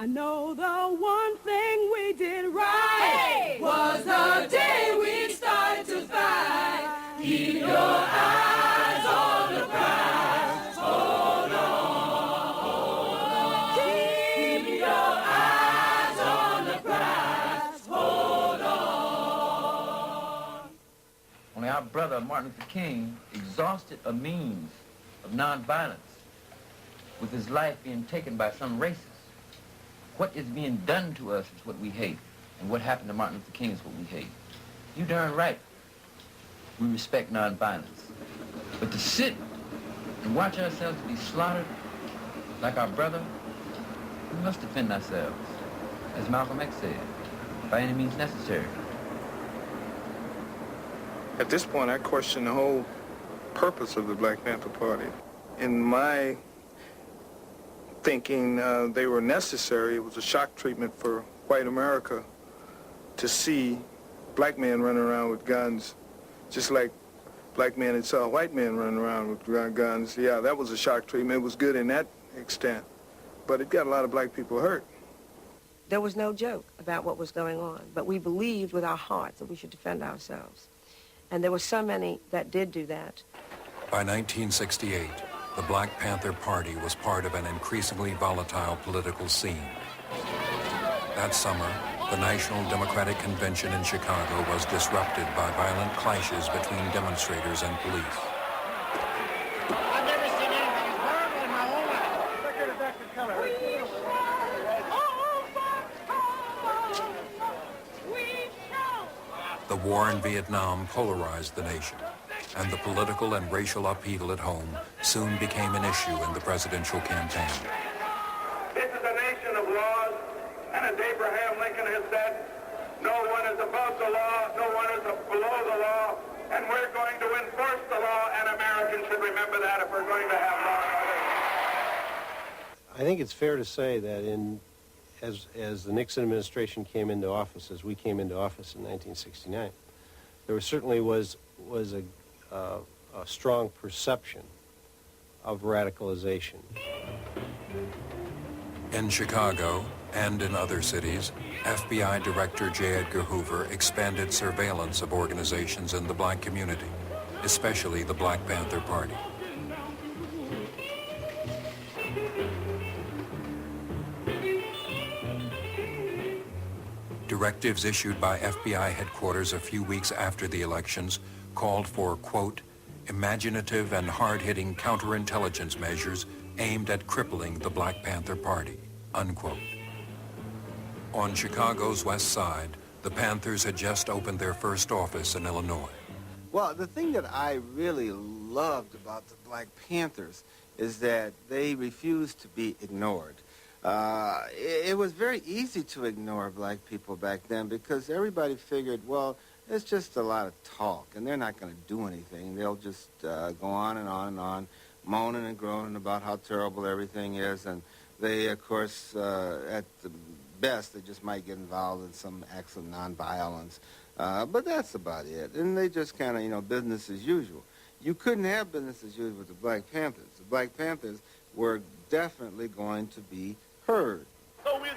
I know the one thing we did right was the day we started to fight. Keep your eyes on the prize. Hold on, hold on. Keep your eyes on the prize. Hold on. Only our brother Martin Luther King exhausted a means of nonviolence with his life being taken by some racists. What is being done to us is what we hate, and what happened to Martin Luther King is what we hate. You darn right. We respect nonviolence. But to sit and watch ourselves be slaughtered like our brother, we must defend ourselves, as Malcolm X said, by any means necessary. At this point, I question the whole purpose of the Black Panther Party. In my thinking, they were necessary. It was a shock treatment for white America to see black men running around with guns, just like black men had saw white men running around with guns. Yeah, that was a shock treatment. It was good in that extent, but it got a lot of black people hurt. There was no joke about what was going on, but we believed with our hearts that we should defend ourselves. And there were so many that did do that. By 1968, the Black Panther Party was part of an increasingly volatile political scene. That summer, the National Democratic Convention in Chicago was disrupted by violent clashes between demonstrators and police. I've never seen anything as horrible in my whole life. Look at it back to color. The war in Vietnam polarized the nation, and the political and racial upheaval at home soon became an issue in the presidential campaign. This is a nation of laws, and as Abraham Lincoln has said, no one is above the law, no one is below the law, and we're going to enforce the law, and Americans should remember that if we're going to have law and order. I think it's fair to say that as the Nixon administration came into office, as we came into office in 1969, there certainly was a strong perception of radicalization. In Chicago and in other cities, FBI Director J. Edgar Hoover expanded surveillance of organizations in the black community, especially the Black Panther Party. Directives issued by FBI headquarters a few weeks after the elections called for, quote, imaginative and hard-hitting counterintelligence measures aimed at crippling the Black Panther Party, unquote. On Chicago's west side, the Panthers had just opened their first office in Illinois. Well, the thing that I really loved about the Black Panthers is that they refused to be ignored. It was very easy to ignore black people back then because everybody figured, well, it's just a lot of talk, and they're not going to do anything. They'll just go on and on and on, moaning and groaning about how terrible everything is, and they, of course, at the best, they just might get involved in some acts of nonviolence. But that's about it. And they just kind of, business as usual. You couldn't have business as usual with the Black Panthers. The Black Panthers were definitely going to be heard. So we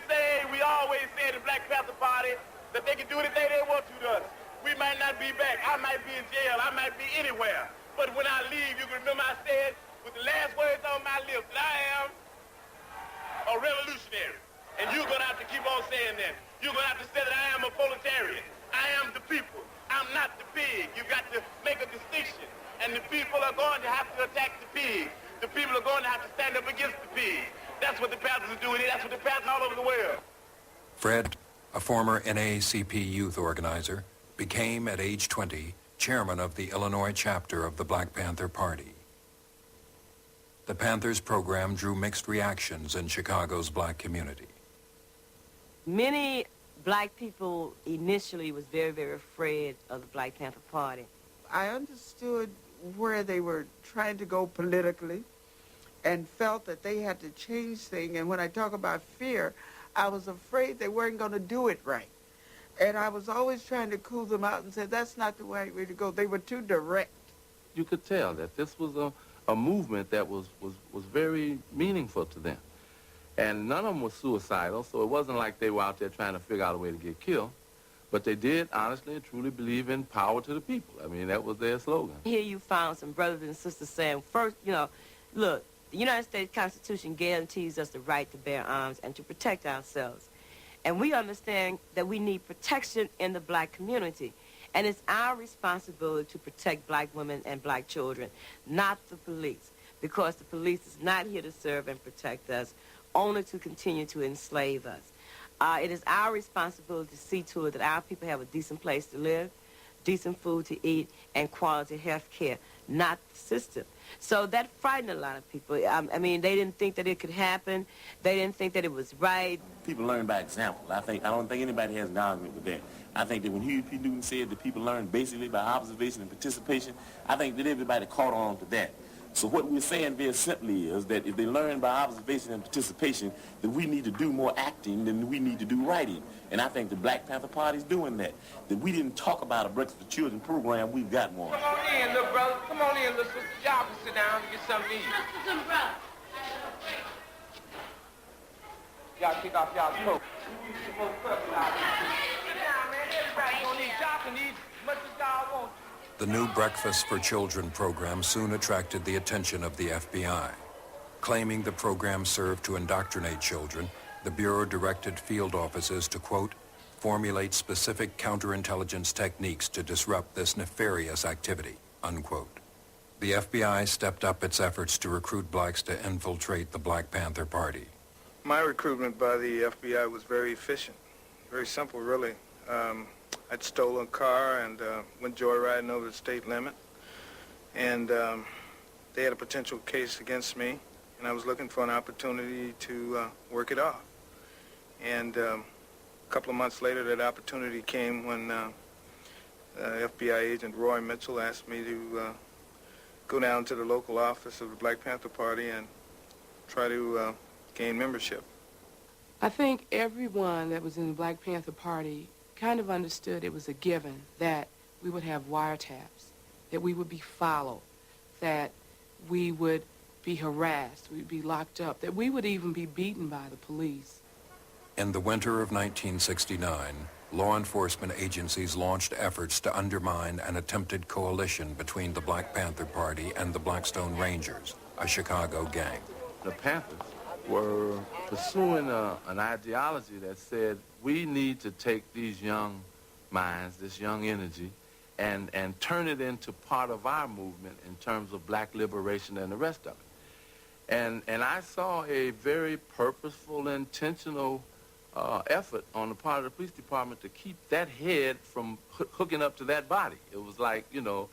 always say in the Black Panther Party that they can do anything they want to us. We might not be back. I might be in jail. I might be anywhere. But when I leave, you can remember I said with the last words on my lips that I am a revolutionary. And you're going to have to keep on saying that. You're going to have to say that I am a proletarian. I am the people. I'm not the pig. You've got to make a distinction. And the people are going to have to attack the pig. The people are going to have to stand up against the pig. That's what the Panthers are doing. That's what the Panthers all over the world. Fred, a former NAACP youth organizer, became at age 20 chairman of the Illinois chapter of the Black Panther Party. The Panthers program drew mixed reactions in Chicago's black community. Many black people initially was very, very afraid of the Black Panther Party. I understood where they were trying to go politically and felt that they had to change things. And when I talk about fear, I was afraid they weren't going to do it right. And I was always trying to cool them out and say, that's not the right way to go. They were too direct. You could tell that this was a movement that was very meaningful to them. And none of them were suicidal, so it wasn't like they were out there trying to figure out a way to get killed. But they did honestly and truly believe in power to the people. I mean, that was their slogan. Here you found some brothers and sisters saying, first, you know, look, the United States Constitution guarantees us the right to bear arms and to protect ourselves. And we understand that we need protection in the black community. And it's our responsibility to protect black women and black children, not the police, because the police is not here to serve and protect us, only to continue to enslave us. It is our responsibility to see to it that our people have a decent place to live, decent food to eat, and quality health care, not the system. So that frightened a lot of people. I mean, they didn't think that it could happen. They didn't think that it was right. People learn by example. I don't think anybody has an argument with that. I think that when Huey P. Newton said that people learn basically by observation and participation, I think that everybody caught on to that. So what we're saying very simply is that if they learn by observation and participation, then we need to do more acting than we need to do writing. And I think the Black Panther Party is doing that. That we didn't talk about a Breakfast for Children program, we've got one. Come on in, little brother. Come on in, little sister. Y'all can sit down and get something to eat. Y'all kick off y'all's coat. Sit down, man. Everybody's gonna eat. Y'all can eat as much as y'all want. The new Breakfast for Children program soon attracted the attention of the FBI. Claiming the program served to indoctrinate children, the Bureau directed field officers to, quote, formulate specific counterintelligence techniques to disrupt this nefarious activity, unquote. The FBI stepped up its efforts to recruit blacks to infiltrate the Black Panther Party. My recruitment by the FBI was very efficient, very simple, really. I'd stolen a car and went joyriding over the state limit, and they had a potential case against me, and I was looking for an opportunity to work it off. And a couple of months later, that opportunity came when FBI agent Roy Mitchell asked me to go down to the local office of the Black Panther Party and try to gain membership. I think everyone that was in the Black Panther Party kind of understood it was a given that we would have wiretaps, that we would be followed, that we would be harassed, we'd be locked up, that we would even be beaten by the police. In the winter of 1969, law enforcement agencies launched efforts to undermine an attempted coalition between the Black Panther Party and the Blackstone Rangers, a Chicago gang. The Panthers were pursuing an ideology that said we need to take these young minds, this young energy, and turn it into part of our movement in terms of black liberation and the rest of it. And I saw a very purposeful, intentional effort on the part of the police department to keep that head from hooking up to that body. It was like, you know,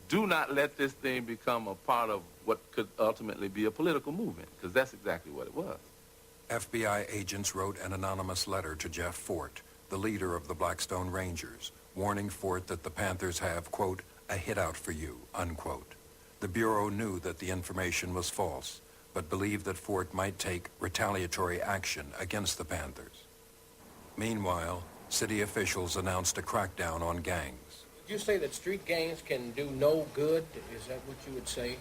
do not let this thing become a part of what could ultimately be a political movement, because that's exactly what it was. FBI agents wrote an anonymous letter to Jeff Fort, the leader of the Blackstone Rangers, warning Fort that the Panthers have, quote, a hit out for you, unquote. The Bureau knew that the information was false, but believed that Fort might take retaliatory action against the Panthers. Meanwhile, city officials announced a crackdown on gangs. Did you say that street gangs can do no good? Is that what you would say?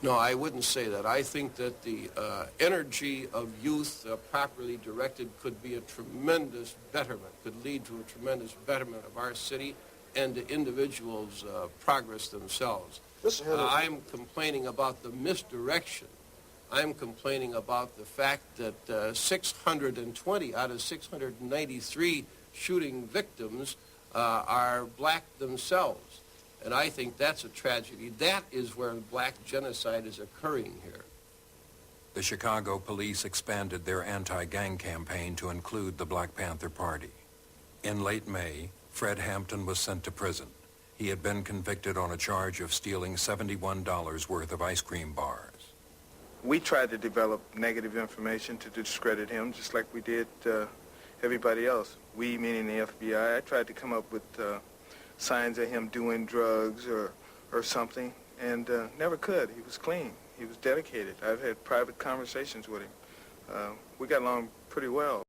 No, I wouldn't say that. I think that the energy of youth properly directed could be a tremendous betterment, could lead to a tremendous betterment of our city and the individuals' progress themselves. I'm complaining about the misdirection. I'm complaining about the fact that 620 out of 693 shooting victims are black themselves. And I think that's a tragedy. That is where black genocide is occurring here. The Chicago police expanded their anti-gang campaign to include the Black Panther Party. In late May, Fred Hampton was sent to prison. He had been convicted on a charge of stealing $71 worth of ice cream bars. We tried to develop negative information to discredit him, just like we did everybody else. We, meaning the FBI, I tried to come up with signs of him doing drugs or something, and never could. He was clean. He was dedicated. I've had private conversations with him. We got along pretty well.